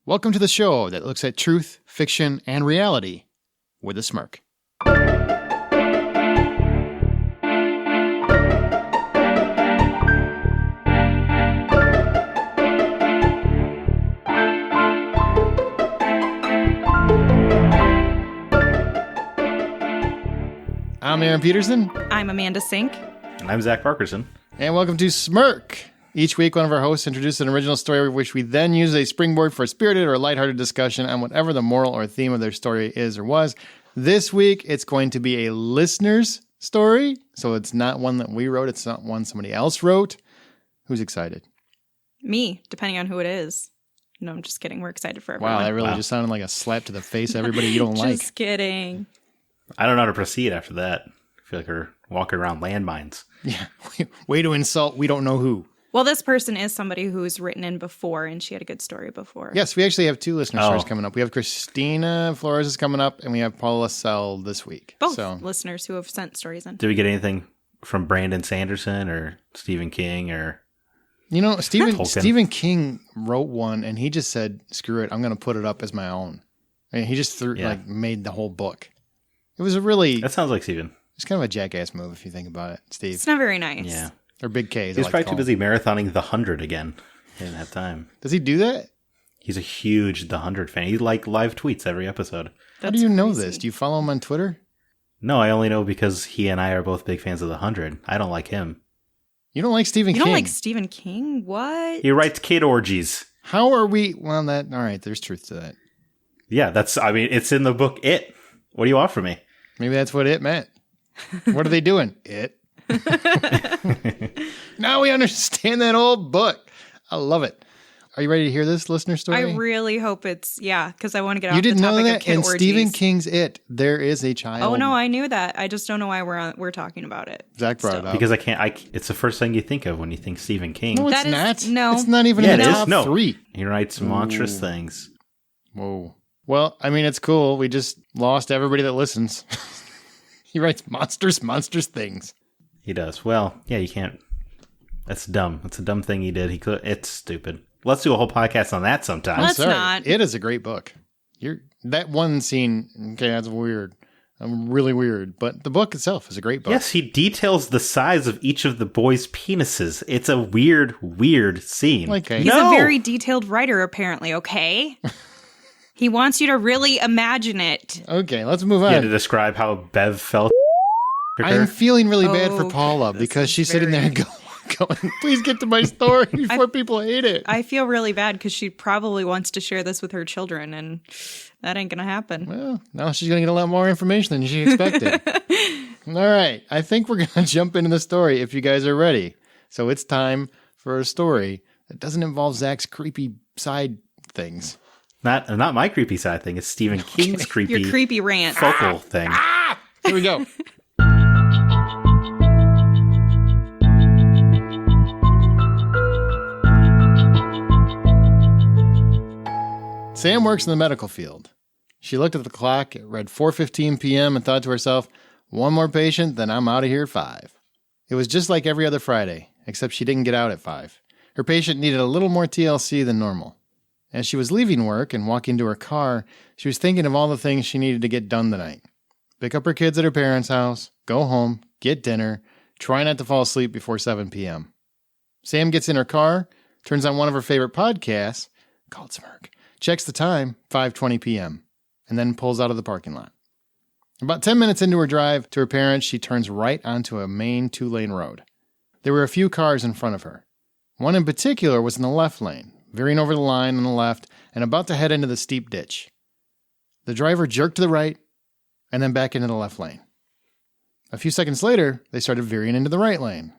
Welcome to the show that looks at truth, fiction, and reality with a smirk. I'm Aaron Peterson. I'm Amanda Sink. And I'm Zach Parkerson. And welcome to Smirk. Each week, one of our hosts introduces an original story, which we then use as a springboard for a spirited or lighthearted discussion on whatever the moral or theme of their story is or was. This week, it's going to be a listener's story. So it's not one that we wrote. It's not one somebody else wrote. Who's excited? Me, depending on who it is. No, I'm just kidding. We're excited for everyone. Wow, that really just sounded like a slap to the face of everybody you don't like. Just kidding. I don't know how to proceed after that. I feel like we're walking around landmines. Yeah, way to insult we don't know who. Well, this person is somebody who's written in before, and she had a good story before. Yes, we actually have two listener stories coming up. We have Christina Flores is coming up, and we have Paula Lascelles this week. Both listeners who have sent stories in. Did we get anything from Brandon Sanderson or Stephen King or... You know, Stephen King wrote one, and he just said, screw it, I'm going to put it up as my own. I mean, he just made the whole book. It was a really... That sounds like Stephen. It's kind of a jackass move if you think about it, Steve. It's not very nice. Yeah. Or Big K. He's probably too busy marathoning The 100 again. He didn't have time. Does he do that? He's a huge The 100 fan. He live tweets every episode. How do you know this? Do you follow him on Twitter? No, I only know because he and I are both big fans of The 100. I don't like him. You don't like Stephen King? You don't like Stephen King? What? He writes kid orgies. How are we... Well, all right, there's truth to that. Yeah, it's in the book It. What do you want from me? Maybe that's what it meant. What are they doing? It. Now we understand that old book. I love it. Are you ready to hear this listener story? I really hope it's, because I want to get off you the didn't topic know that? of kid In orgies. Stephen King's It, there is a child. Oh, no, I knew that. I just don't know why we're talking about it. Zach brought it up. Because it's the first thing you think of when you think Stephen King. No, it's That is- not. no. It's not even in the top three. He writes monstrous things. Whoa. Well, I mean, it's cool. We just lost everybody that listens. He writes monstrous things. He does. Well, yeah, you can't. That's dumb. That's a dumb thing he did. It's stupid. Let's do a whole podcast on that sometime. Let's not. It is a great book. That one scene, okay, that's weird. Really weird. But the book itself is a great book. Yes, he details the size of each of the boys' penises. It's a weird scene. Okay. He's a very detailed writer, apparently, okay? He wants you to really imagine it. Okay, let's move on. He had to describe how Bev felt. I'm feeling really bad for Paula because she's sitting there going, please get to my story before people hate it. I feel really bad because she probably wants to share this with her children, and that ain't going to happen. Well, now she's going to get a lot more information than she expected. All right, I think we're going to jump into the story if you guys are ready. So it's time for a story that doesn't involve Zach's creepy side things. Not my creepy side thing. It's Stephen King's creepy. Your creepy rant. Focal thing. Here we go. Sam works in the medical field. She looked at the clock. It read 4:15 p.m. and thought to herself, one more patient, then I'm out of here at 5. It was just like every other Friday, except she didn't get out at 5. Her patient needed a little more TLC than normal. As she was leaving work and walking to her car, she was thinking of all the things she needed to get done tonight. Pick up her kids at her parents' house, go home, get dinner, try not to fall asleep before 7 p.m. Sam gets in her car, turns on one of her favorite podcasts, called Smirk, checks the time, 5:20 p.m., and then pulls out of the parking lot. About 10 minutes into her drive to her parents, she turns right onto a main 2-lane road. There were a few cars in front of her. One in particular was in the left lane, veering over the line on the left and about to head into the steep ditch. The driver jerked to the right and then back into the left lane. A few seconds later, they started veering into the right lane.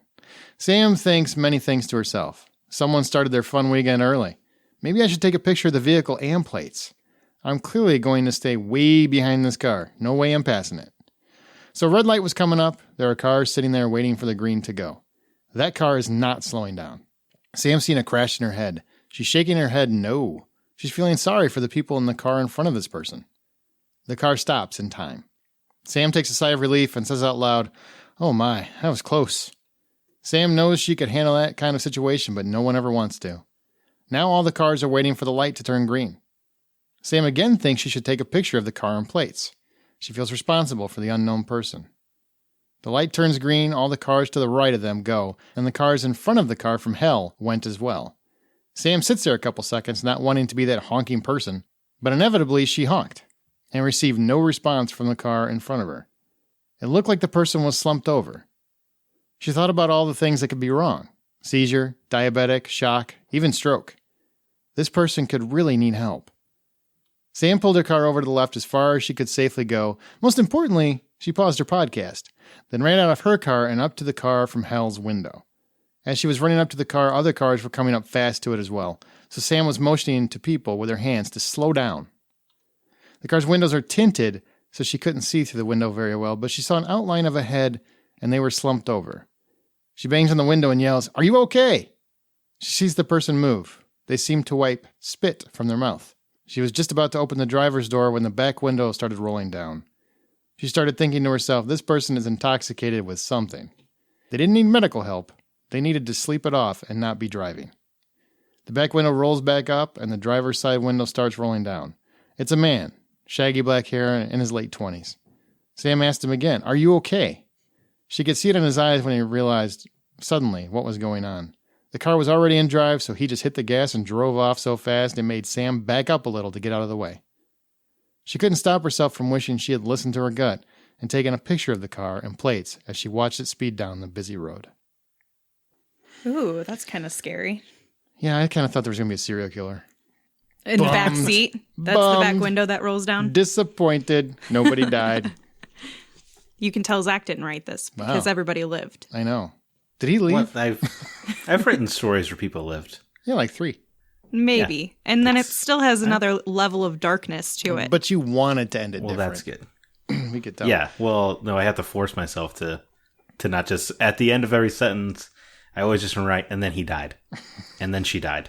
Sam thinks many things to herself. Someone started their fun weekend early. Maybe I should take a picture of the vehicle and plates. I'm clearly going to stay way behind this car. No way I'm passing it. So red light was coming up. There are cars sitting there waiting for the green to go. That car is not slowing down. Sam's seen a crash in her head. She's shaking her head no. She's feeling sorry for the people in the car in front of this person. The car stops in time. Sam takes a sigh of relief and says out loud, oh my, that was close. Sam knows she could handle that kind of situation, but no one ever wants to. Now all the cars are waiting for the light to turn green. Sam again thinks she should take a picture of the car and plates. She feels responsible for the unknown person. The light turns green, all the cars to the right of them go, and the cars in front of the car from hell went as well. Sam sits there a couple seconds, not wanting to be that honking person, but inevitably she honked and received no response from the car in front of her. It looked like the person was slumped over. She thought about all the things that could be wrong. Seizure, diabetic, shock, even stroke. This person could really need help. Sam pulled her car over to the left as far as she could safely go. Most importantly, she paused her podcast, then ran out of her car and up to the car from hell's window. As she was running up to the car, other cars were coming up fast to it as well, so Sam was motioning to people with her hands to slow down. The car's windows are tinted, so she couldn't see through the window very well, but she saw an outline of a head, and they were slumped over. She bangs on the window and yells, "Are you okay?" She sees the person move. They seem to wipe spit from their mouth. She was just about to open the driver's door when the back window started rolling down. She started thinking to herself, this person is intoxicated with something. They didn't need medical help. They needed to sleep it off and not be driving. The back window rolls back up, and the driver's side window starts rolling down. It's a man, shaggy black hair, in his late 20s. Sam asked him again, "Are you okay?" She could see it in his eyes when he realized, suddenly, what was going on. The car was already in drive, so he just hit the gas and drove off so fast it made Sam back up a little to get out of the way. She couldn't stop herself from wishing she had listened to her gut and taken a picture of the car and plates as she watched it speed down the busy road. Ooh, that's kind of scary. Yeah, I kind of thought there was going to be a serial killer. In the back seat. That's the back window that rolls down. Disappointed. Nobody died. You can tell Zach didn't write this because everybody lived. I know. Did he leave? What? I've written stories where people lived. Yeah, like 3. Maybe. Yeah. And then it still has another level of darkness to it. But you wanted to end it Well, different. that's good. We could tell. Yeah, well, no, I have to force myself to not just, at the end of every sentence, I always just write, and then he died. And then she died.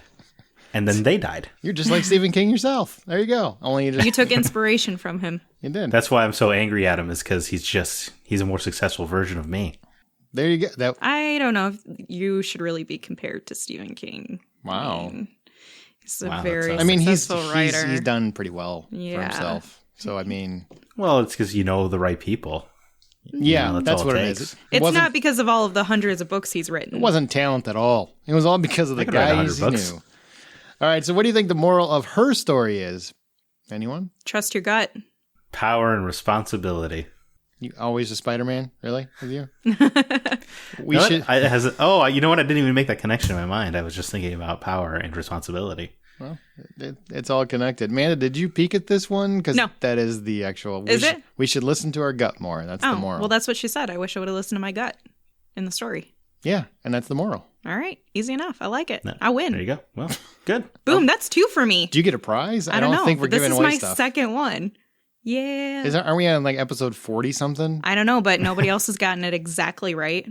And then they died. You're just like Stephen King yourself. There you go. Only you took inspiration from him. You did. That's why I'm so angry at him, is because he's a more successful version of me. There you go. I don't know if you should really be compared to Stephen King. Wow. He's a very he's successful writer. He's done pretty well for himself. So, I mean... Well, it's because you know the right people. Yeah, that's what it is. It's not because of all of the hundreds of books he's written. It wasn't talent at all. It was all because of the guys he knew. All right, so what do you think the moral of her story is? Anyone? Trust your gut. Power and responsibility. You always a Spider-Man? Really? With you? You know what? I didn't even make that connection in my mind. I was just thinking about power and responsibility. Well, it's all connected. Amanda, did you peek at this one? Because that is the actual... We should listen to our gut more. That's the moral. Well, that's what she said. I wish I would have listened to my gut in the story. Yeah, and that's the moral. All right. Easy enough. I like it. I win. There you go. Well, good. Boom. That's 2 for me. Do you get a prize? I don't know, think we're giving away stuff. This is my second one. Yeah. Are we on like episode 40 something? I don't know, but nobody else has gotten it exactly right.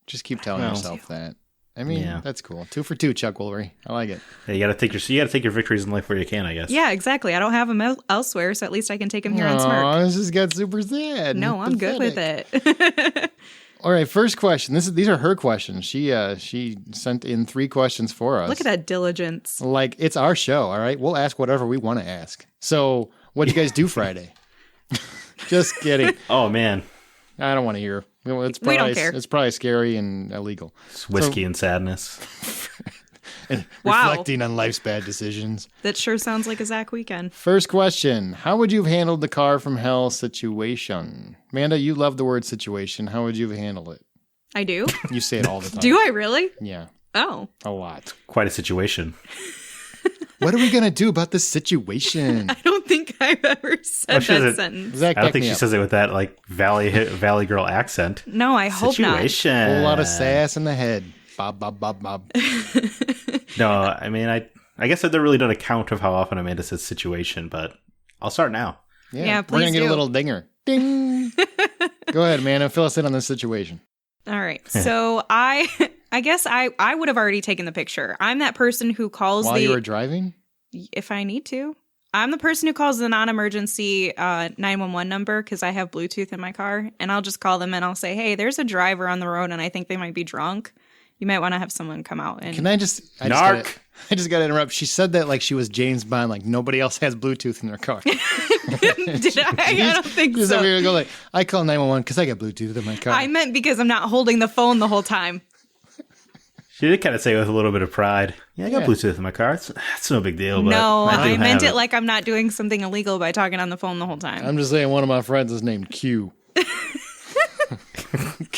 Just keep telling yourself that. I mean, that's cool. 2 for 2, Chuck Woolery. I like it. Yeah, you got to take your victories in life where you can, I guess. Yeah, exactly. I don't have them elsewhere, so at least I can take them here on Smirk. Oh, this just got super sad. No, I'm good with it. All right, first question. These are her questions. She sent in 3 questions for us. Look at that diligence. Like, it's our show, all right? We'll ask whatever we want to ask. So, what'd you guys do Friday? Just kidding. Oh, man. I don't want to hear. We don't care. It's probably scary and illegal. It's whiskey and sadness. And reflecting on life's bad decisions. That sure sounds like a Zach weekend. First question. How would you have handled the car from hell situation? Amanda, you love the word situation. How would you have handled it? I do. You say it all the time. Do I really? Yeah. Oh. A lot. Quite a situation. What are we going to do about this situation? I don't think I've ever said that sentence. Zach, I don't think she says it with that like Valley Girl accent. No, I hope not. Situation. A whole lot of sass in the head. Bob, bob, bob, bob. No, I mean, I guess I've never really done a count of how often Amanda says situation, but I'll start now. Yeah, please we're going to get do. a little dinger. Ding. Go ahead, Amanda. Fill us in on this situation. All right. So I guess I would have already taken the picture. I'm that person who calls While you were driving? If I need to. I'm the person who calls the non-emergency 911 number because I have Bluetooth in my car. And I'll just call them and I'll say, hey, there's a driver on the road and I think they might be drunk. You might want to have someone come out and. Can I just Narc. I just got to interrupt. She said that like she was James Bond, like nobody else has Bluetooth in their car. Did I? I don't think She's over so. here go like, I call 911 because I got Bluetooth in my car. I meant because I'm not holding the phone the whole time. She did kind of say it with a little bit of pride. Yeah, I got Yeah. Bluetooth in my car. It's no big deal. But No, I I meant have it like I'm not doing something illegal by talking on the phone the whole time. I'm just saying one of my friends is named Q.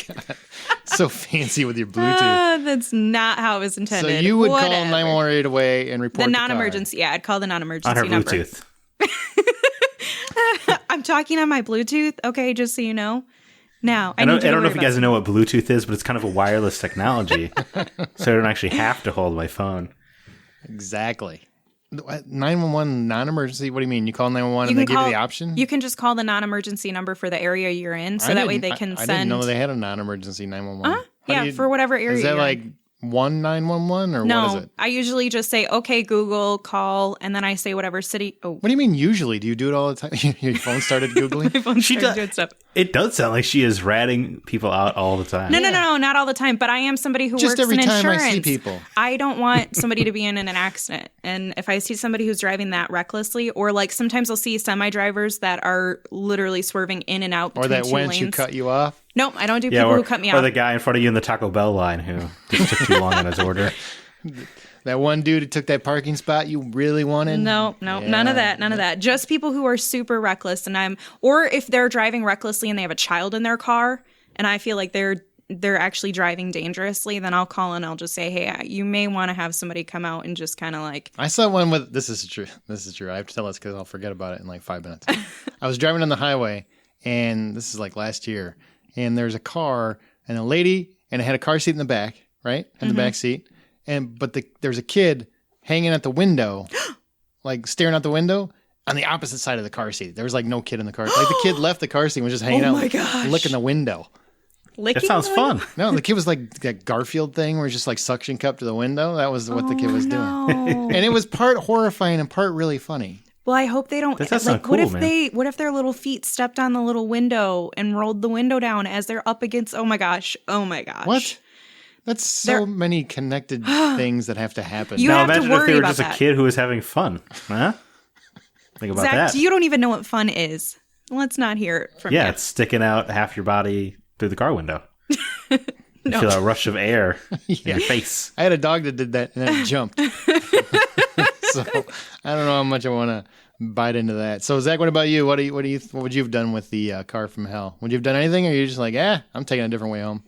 God, so fancy with your Bluetooth. That's not how it was intended. So you would call Whatever. 911 right away and report The car. non-emergency. Yeah, I'd call the on non-emergency her number. Bluetooth. I'm talking on my Bluetooth. Okay, just so you know. Now, I don't know if you guys know what Bluetooth is, but it's kind of a wireless technology. So I don't actually have to hold my phone. Exactly. 911 non-emergency? What do you mean? You call 911 and they give you the option? You can just call the non-emergency number for the area you're in, so that way they can I send. didn't know they had a non-emergency 911. How Yeah, do you- for whatever area. Is that you're like in. 911 or No, what is it? I usually just say, "Okay, Google, call," and then I say whatever city. Oh, What do you mean usually? Do you do it all the time? Your phone started Googling? my phone She started does- doing stuff. It does sound like she is ratting people out all the time. No, not all the time. But I am somebody who Just works every in time I insurance. see people. I don't want somebody to be in an accident. And if I see somebody who's driving that recklessly, or like sometimes I'll see semi drivers that are literally swerving in and out Or between that two wench lanes. who cut you off? Nope, I don't do Yeah, people or, who cut me or off. the guy in front of you in the Taco Bell line who just took too long on his order. That one dude who took that parking spot you really wanted? No, none of that. None of that. Just people who are super reckless, or if they're driving recklessly and they have a child in their car, and I feel like they're actually driving dangerously, then I'll call and I'll just say, hey, you may want to have somebody come out and just kind of like. I saw one with, this is true. I have to tell this because I'll forget about it in like 5 minutes. I was driving on the highway, and this is like last year, and there's a car and a lady, and it had a car seat in the back, right? In the back seat. But there's a kid hanging at the window, like staring out the window on the opposite side of the car seat. There was like no kid in the car. Like the kid left the car seat and was just hanging out, my gosh. licking the window. Licking That sounds the window? fun. No, the kid was like that Garfield thing where it's just like suction cup to the window. That was what the kid was doing. No. And it was part horrifying and part really funny. Well, I hope they don't. That does like, sound cool, what if their little feet stepped on the little window and rolled the window down as they're up against? Oh my gosh! What? That's so many connected things that have to happen. You Now have to imagine if worry they were about just that. a kid who was having fun. Huh? Think about Zach, that. you don't even know what fun is. Let's not hear it from Yeah, you. it's sticking out half your body through the car window. You feel a rush of air in your face. I had a dog that did that and then it jumped. So I don't know how much I want to bite into that. So Zach, what about you? What would you have done with the car from hell? Would you have done anything, or are you just like, I'm taking a different way home?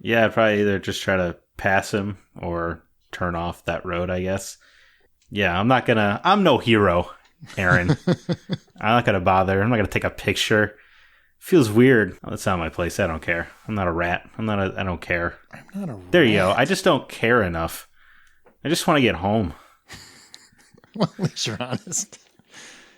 Yeah, I'd probably either just try to pass him or turn off that road, I guess. Yeah, I'm no hero, Aaron. I'm not gonna bother. I'm not gonna take a picture. Feels weird. Oh, that's not my place. I don't care. I'm not a rat. I don't care. I'm not a rat. There you go. I just don't care enough. I just want to get home. Well, at least you're honest.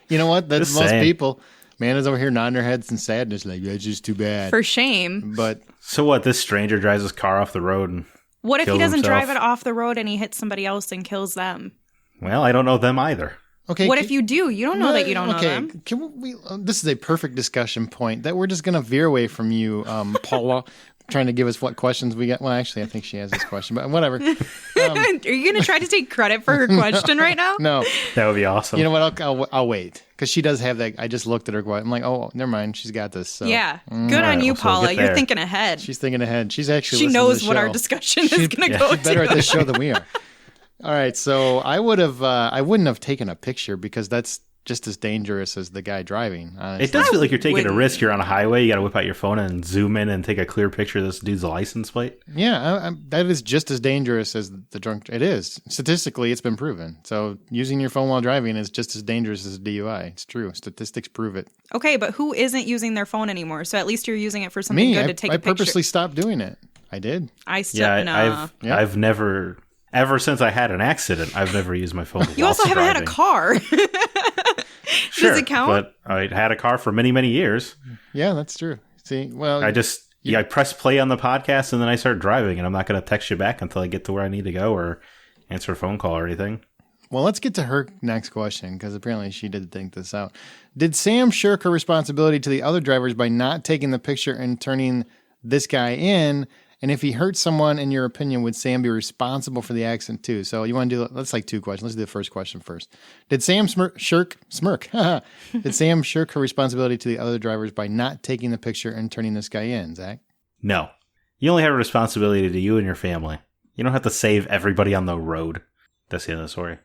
You know what? That's Just most saying. people. Man is over here nodding their heads in sadness, like, that's just too bad. For shame. But So what? This stranger drives his car off the road and What if he kills doesn't himself. drive it off the road and he hits somebody else and kills them? well, I don't know them either. okay. What if you do? You don't know that you don't know them. Can we? This is a perfect discussion point that we're just going to veer away from you, Paula, trying to give us what questions we got. Well, actually, I think she has this question, but whatever. Are you going to try to take credit for her question right now? No, That would be awesome. you know what? I'll wait because she does have that. I just looked at her. I'm like, oh, never mind. She's got this. So. Yeah. Good on right, you, well, so we'll Paula. get You're there. thinking ahead. She's thinking ahead. She's actually. She listening to knows the what our show. discussion is going to go She's better to. at this show than we are. All right, so I wouldn't have taken a picture because that's just as dangerous as the guy driving. Honestly. It does feel like you're taking a wouldn't. risk. You're on a highway. You got to whip out your phone and zoom in and take a clear picture of this dude's license plate. Yeah, that is just as dangerous as the drunk. It is. Statistically, it's been proven. So using your phone while driving is just as dangerous as a DUI. It's true. Statistics prove it. Okay, but who isn't using their phone anymore? So at least you're using it for something Me, good I to take I a picture. purposely stopped doing it. I did. I still Yeah, no. Yeah. I've never, ever since I had an accident, I've never used my phone. You also haven't had a car. Sure, Does it count? But I had a car for many, many years. Yeah, that's true. See, well, I press play on the podcast and then I start driving, and I'm not going to text you back until I get to where I need to go or answer a phone call or anything. well, let's get to her next question because apparently she did think this out. Did Sam shirk her responsibility to the other drivers by not taking the picture and turning this guy in? And if he hurt someone, in your opinion, would Sam be responsible for the accident too? So you want to do, let's like 2 questions. Let's do the first question first. Did Sam Smirk? Did Sam shirk her responsibility to the other drivers by not taking the picture and turning this guy in, Zach? No. You only have a responsibility to you and your family. You don't have to save everybody on the road. That's the end of the story.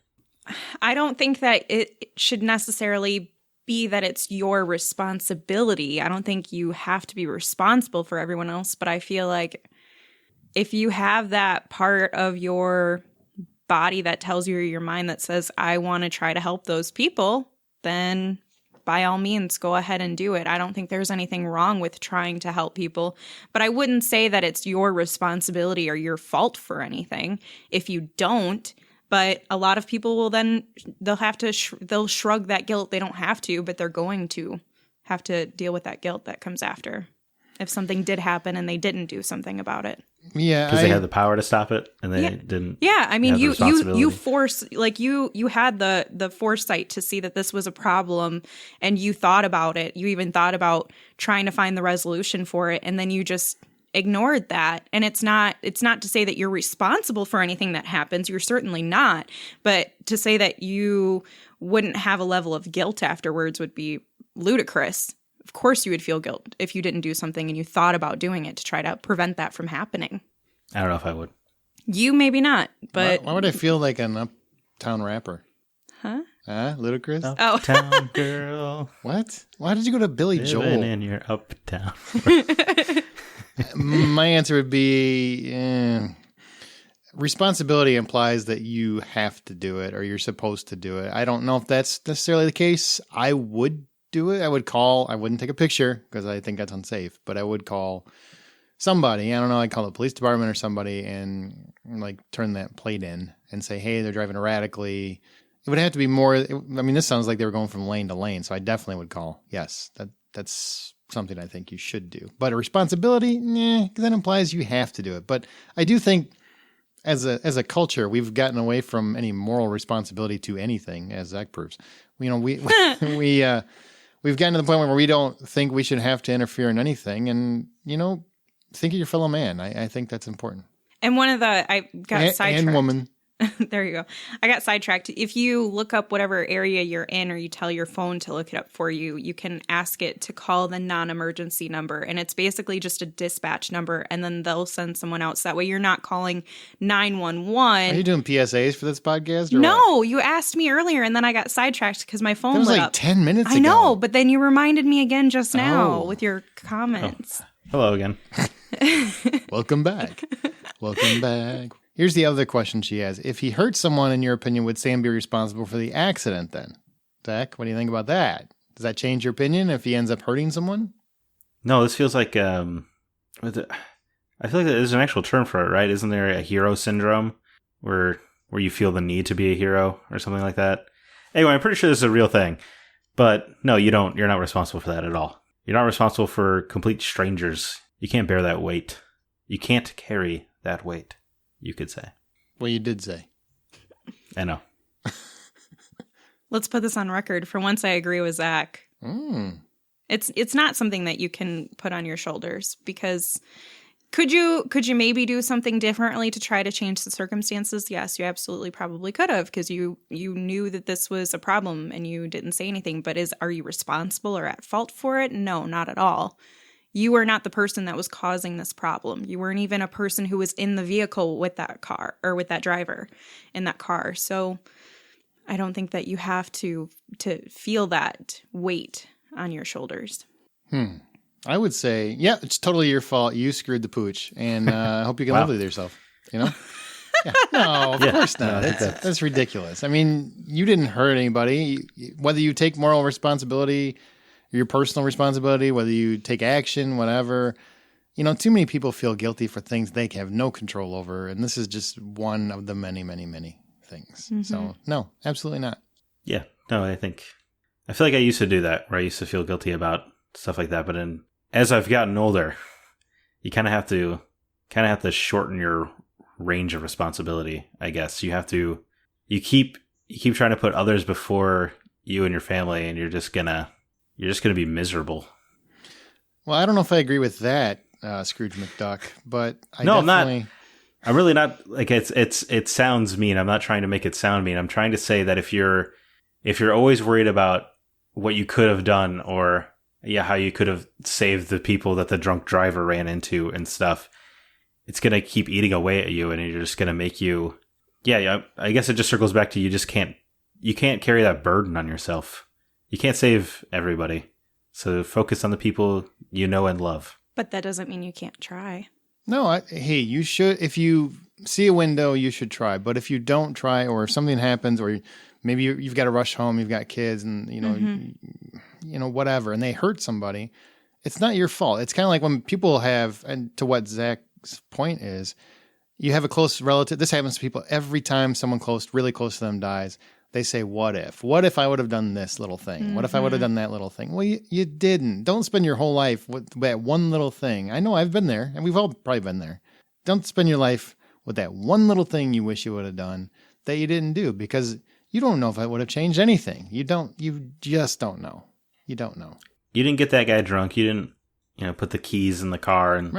I don't think that it should necessarily be that it's your responsibility. I don't think you have to be responsible for everyone else, but I feel like if you have that part of your body that tells you, or your mind that says, I want to try to help those people, then by all means, go ahead and do it. I don't think there's anything wrong with trying to help people, but I wouldn't say that it's your responsibility or your fault for anything if you don't. But a lot of people will then, they'll shrug that guilt. They don't have to, but they're going to have to deal with that guilt that comes after if something did happen and they didn't do something about it. Yeah, because they had the power to stop it and they didn't. Yeah, I mean, you had the foresight to see that this was a problem, and you thought about it. You even thought about trying to find the resolution for it, and then you just ignored that. And it's not to say that you're responsible for anything that happens. You're certainly not. But to say that you wouldn't have a level of guilt afterwards would be ludicrous. Of course you would feel guilt if you didn't do something and you thought about doing it to try to prevent that from happening. I don't know if I would. You maybe not, but... Why would I feel like an uptown rapper? Huh? Ludicrous? Uptown girl. What? Why did you go to Billy Joel? Living in your uptown. My answer would be... responsibility implies that you have to do it or you're supposed to do it. I don't know if that's necessarily the case. I would do it. I wouldn't take a picture because I think that's unsafe, but I would call somebody. I don't know. I'd call the police department or somebody and like turn that plate in and say, hey, they're driving erratically. It would have to be more. This sounds like they were going from lane to lane. So I definitely would call. Yes, that's something I think you should do. But a responsibility, because that implies you have to do it. But I do think as a culture, we've gotten away from any moral responsibility to anything, as Zach proves. We've gotten to the point where we don't think we should have to interfere in anything. And, think of your fellow man. I think that's important. And I got sidetracked. And woman. There you go. I got sidetracked. If you look up whatever area you're in or you tell your phone to look it up for you, you can ask it to call the non-emergency number. And it's basically just a dispatch number. And then they'll send someone out. So that way you're not calling 911. Are you doing PSAs for this podcast? Or no, what? You asked me earlier and then I got sidetracked because my phone lit up. That was like 10 minutes ago. I know, but then you reminded me again just now with your comments. Hello again. Welcome back. Welcome back. Here's the other question she has. If he hurt someone, in your opinion, would Sam be responsible for the accident then? Zach, what do you think about that? Does that change your opinion if he ends up hurting someone? No, this feels like... I feel like there's an actual term for it, right? Isn't there a hero syndrome where you feel the need to be a hero or something like that? Anyway, I'm pretty sure this is a real thing. But no, you don't. You're not responsible for that at all. You're not responsible for complete strangers. You can't bear that weight. You can't carry that weight. You could say. Well, you did say. I know. Let's put this on record. For once, I agree with Zach. It's not something that you can put on your shoulders because could you maybe do something differently to try to change the circumstances? Yes, you absolutely probably could have because you knew that this was a problem and you didn't say anything. But are you responsible or at fault for it? No, not at all. You were not the person that was causing this problem. You weren't even a person who was in the vehicle with that car or with that driver in that car. So I don't think that you have to feel that weight on your shoulders. I would say, yeah, it's totally your fault. You screwed the pooch. And I hope you can live with yourself, Yeah. No, of course not. That's ridiculous. I mean, you didn't hurt anybody. Whether you take moral responsibility, your personal responsibility, whether you take action, whatever. Too many people feel guilty for things they have no control over. And this is just one of the many, many, many things. Mm-hmm. So, no, absolutely not. Yeah. No, I feel like I used to do that, where I used to feel guilty about stuff like that. But as I've gotten older, you kind of have to shorten your range of responsibility, I guess. You keep trying to put others before you and your family, and you're just gonna be miserable. Well, I don't know if I agree with that. Scrooge McDuck, but I'm not. I'm really not like it sounds mean. I'm not trying to make it sound mean. I'm trying to say that if you're always worried about what you could have done or how you could have saved the people that the drunk driver ran into and stuff, it's going to keep eating away at you and you're just going to make you I guess it just circles back to you can't carry that burden on yourself. You can't save everybody. So focus on the people you know and love. But that doesn't mean you can't try. No, hey, you should. If you see a window, you should try. But if you don't try, or if something happens, or maybe you've got to rush home, you've got kids, and whatever, and they hurt somebody, it's not your fault. It's kind of like when people have, and to what Zach's point is, you have a close relative. This happens to people every time someone really close to them dies. They say, "What if? What if I would have done this little thing? What if I would have done that little thing?" Well, you didn't. Don't spend your whole life with that one little thing. I know I've been there, and we've all probably been there. Don't spend your life with that one little thing you wish you would have done that you didn't do, because you don't know if it would have changed anything. You just don't know. You don't know. You didn't get that guy drunk. You didn't, put the keys in the car and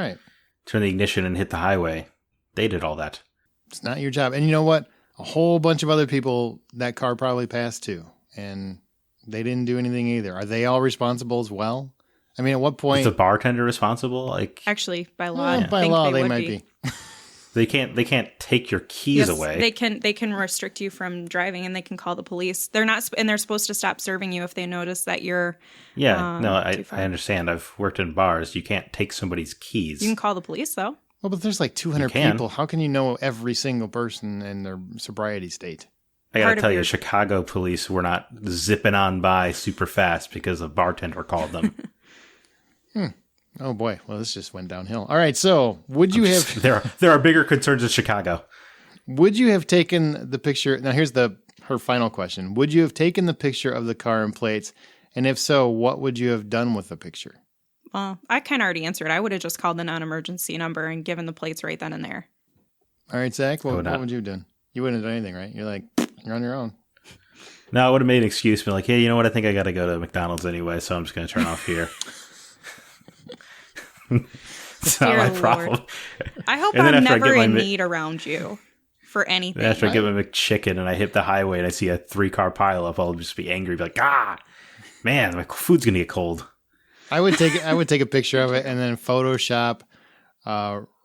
turn the ignition and hit the highway. They did all that. It's not your job. And you know what? A whole bunch of other people that car probably passed too, and they didn't do anything either. Are they all responsible as well? I mean, at what point is the bartender responsible? Like, actually, by law, by law they might be. They can't take your keys away. They can restrict you from driving, and they can call the police. They're not, and they're supposed to stop serving you if they notice that you're. I understand. I've worked in bars. You can't take somebody's keys. You can call the police though. Well, but there's like 200 people. How can you know every single person in their sobriety state? I gotta tell you, Chicago police were not zipping on by super fast because a bartender called them. Oh boy, well this just went downhill. All right, so would you have? There are bigger concerns in Chicago. Would you have taken the picture? Now here's her final question. Would you have taken the picture of the car and plates? And if so, what would you have done with the picture? Well, I kind of already answered. I would have just called the non-emergency number and given the plates right then and there. All right, Zach, what would you have done? You wouldn't have done anything, right? You're like, you're on your own. No, I would have made an excuse, been like, hey, you know what? I think I got to go to McDonald's anyway, so I'm just going to turn off here. It's not my problem. I hope I'm never in need around you for anything. After I get my McChicken and I hit the highway and I see a 3-car pileup, I'll just be angry, be like, man, my food's going to get cold. I would take a picture of it and then Photoshop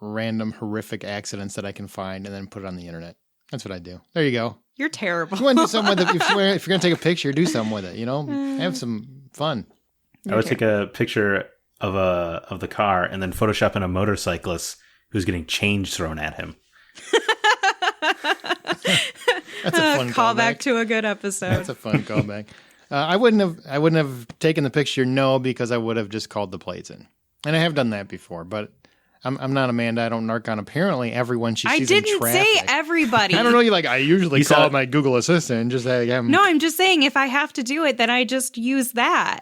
random horrific accidents that I can find and then put it on the internet. That's what I do. There you go. You're terrible. If you want to do something with it, if you're going to take a picture, do something with it. Have some fun. I would take a picture of the car and then Photoshop in a motorcyclist who's getting change thrown at him. That's a fun callback to a good episode. That's a fun callback. I wouldn't have taken the picture, no, because I would have just called the plates in. And I have done that before, but I'm not Amanda. I don't narc on apparently everyone she sees in traffic. I didn't say everybody. I don't know. I usually call my Google Assistant and just say, No, I'm just saying if I have to do it, then I just use that.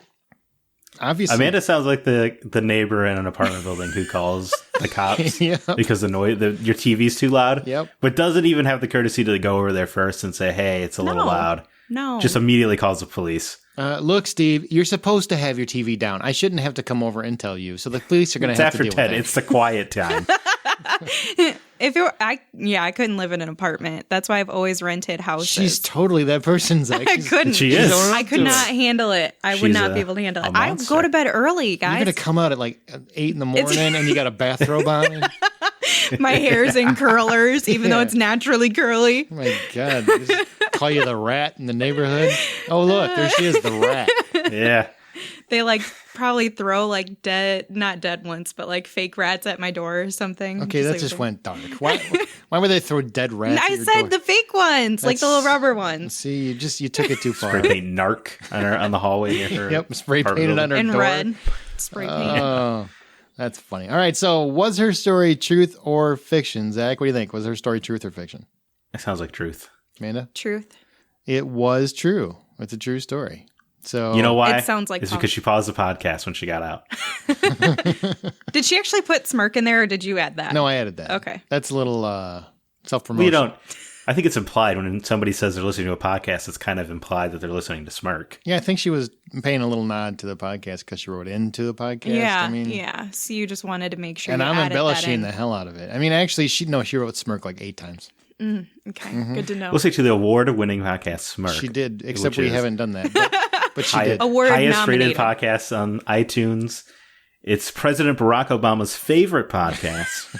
Obviously. Amanda sounds like the neighbor in an apartment building who calls the cops because the noise, your TV's too loud. Yep. But doesn't even have the courtesy to go over there first and say, hey, it's a little loud. No. Just immediately calls the police. Look, Steve, you're supposed to have your TV down. I shouldn't have to come over and tell you. So the police are going to have to deal with it. It's after 10. It's the quiet time. I couldn't live in an apartment. That's why I've always rented houses. She's totally that person, Zach. I couldn't. She is. I could not handle it. I would not be able to handle it. I go to bed early, guys. You're going to come out at like 8 in the morning and you got a bathrobe on. My hair's in curlers, even though it's naturally curly. Oh my God. Just call you the rat in the neighborhood. Oh, look, there she is, the rat. Yeah. They probably throw not dead ones, but fake rats at my door or something. Okay, that just went dark. Why would they throw dead rats? I said the fake ones, the little rubber ones. See, you took it too far. Spray paint narc on the hallway near her. Yep, spray painted on her in door. red. Spray painted. Oh, that's funny. All right, so was her story truth or fiction? Zach, what do you think? Was her story truth or fiction? It sounds like truth. Amanda? Truth. It was true. It's a true story. So you know why? It sounds like it's because she paused the podcast when she got out. Did she actually put Smirk in there, or did you add that? No, I added that. Okay. That's a little self-promotion. I think it's implied when somebody says they're listening to a podcast, it's kind of implied that they're listening to Smirk. Yeah, I think she was paying a little nod to the podcast because she wrote into the podcast. Yeah, I mean, yeah. So you just wanted to make sure. and you I'm added embellishing that the hell out of it. I mean, actually, she wrote Smirk like 8 times. in. Okay, good to know. Listening to the award-winning podcast Smirk. She did, except which we is haven't done that. But she did. Award highest rated nominated. podcast on iTunes. It's President Barack Obama's favorite podcast.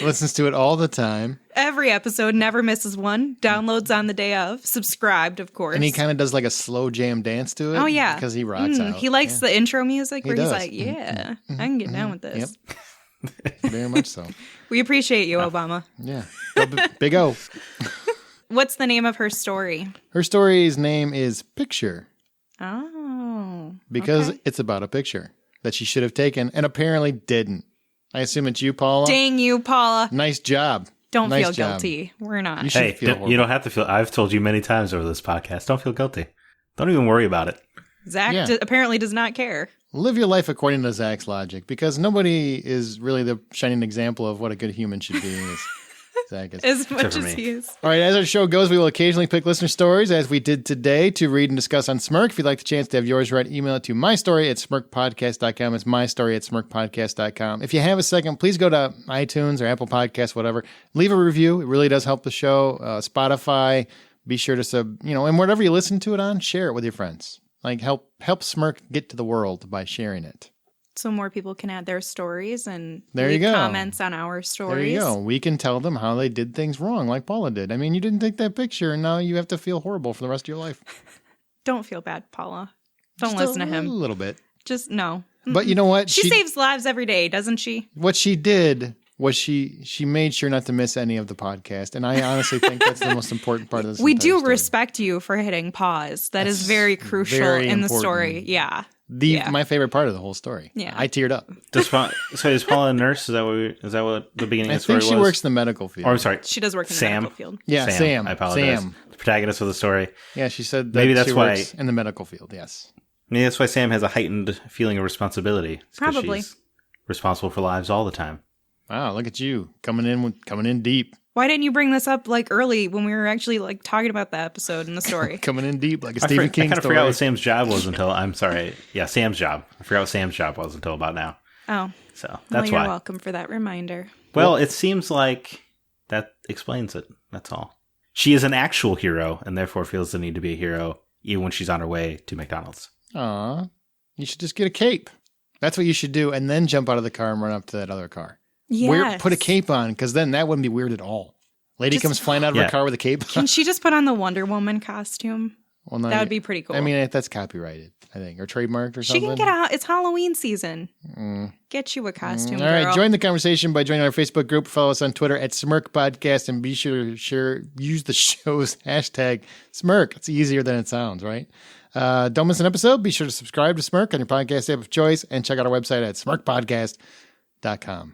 Listens to it all the time. Every episode, never misses one. Downloads on the day of. Subscribed, of course. And he kind of does like a slow jam dance to it. Oh, yeah. Because he rocks out. He likes the intro music where he's does. like, yeah, I can get down with this. Very much so. We appreciate you, Obama. Yeah. Big O. What's the name of her story? Her story's name is Picture Oh. because okay. it's about a picture that she should have taken and apparently didn't. I assume it's you, Paula. Dang you, Paula. Nice job. Don't Nice feel job. guilty. We're not. You should Hey, feel horrible. you don't have to feel. I've told you many times over this podcast. Don't feel guilty. Don't even worry about it. Zach Yeah. apparently does not care. Live your life according to Zach's logic because nobody is really the shining example of what a good human should be. As Zach is. As much for as me. he is. All right, as our show goes, we will occasionally pick listener stories, as we did today, to read and discuss on Smirk. If you'd like the chance to have yours read, email it to mystory@smirkpodcast.com. It's mystory@smirkpodcast.com. If you have a second, please go to iTunes or Apple Podcasts, whatever. Leave a review. It really does help the show. Spotify, be sure to and whatever you listen to it on, share it with your friends. Like help Smirk get to the world by sharing it. So more people can add their stories and There you leave go. comments on our stories. There you go. We can tell them how they did things wrong, like Paula did. I mean, you didn't take that picture, and now you have to feel horrible for the rest of your life. Don't feel bad, Paula. Don't Just listen to a him. little bit. Just no. But you know what? She saves lives every day, doesn't she? What she did was she made sure not to miss any of the podcast, and I honestly think that's the most important part of this. We entire do story. respect you for hitting pause. That is very crucial very in the important. story. Yeah. My favorite part of the whole story. Yeah. I teared up. So is Paula a nurse? Is that what the beginning I of the story think she was? works in the medical field. Or I'm sorry, She does work in the Sam? medical field. Yeah, Sam. I apologize. Sam. The protagonist of the story. Yeah, she said that Maybe that's she why- works in the medical field. Yes. Maybe that's why Sam has a heightened feeling of responsibility. It's 'cause Probably. she's responsible for lives all the time. Wow, look at you coming in deep, Why didn't you bring this up early when we were actually talking about the episode and the story? coming in deep like a I Stephen King kind of story. forgot what Sam's job was until I'm sorry. Yeah, Sam's job. I forgot what Sam's job was until about now. Oh, So well, that's you're why. welcome for that reminder. Well, it seems like that explains it. That's all. She is an actual hero and therefore feels the need to be a hero even when she's on her way to McDonald's. Aw, you should just get a cape. That's what you should do, and then jump out of the car and run up to that other car. Yes. Put a cape on, because then that wouldn't be weird at all. Lady Just- comes flying out of Yeah. her car with a cape. Can she just put on the Wonder Woman costume? Well, no, That would be pretty cool. I mean, that's copyrighted, I think, or trademarked or she something. can get out. It's Halloween season. Get you a costume, All right, girl. join the conversation by joining our Facebook group. Follow us on Twitter at Smirk Podcast, and be sure to use the show's hashtag Smirk. It's easier than it sounds, right? Don't miss an episode. Be sure to subscribe to Smirk on your podcast app of choice, and check out our website at smirkpodcast.com.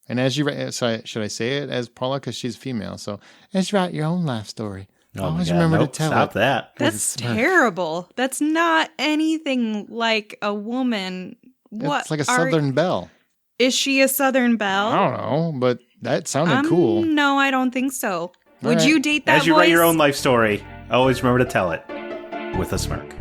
And as you should I say it as Paula, because she's female? So as you write your own life story, Oh my always God, remember nope, to tell stop it. that. That's terrible. That's not anything like a woman. What? It's like a Southern belle. Is she a Southern belle? I don't know, but that sounded cool. No, I don't think so. Would right. you date that As you voice? write your own life story, always remember to tell it with a smirk.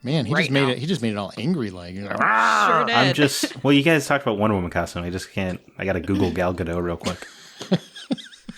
Man, he Right just made now. it. He just made it all angry, like. Sure did. I'm just, well, you guys talked about Wonder Woman costume. I just can't, I got to Google Gal Gadot real quick.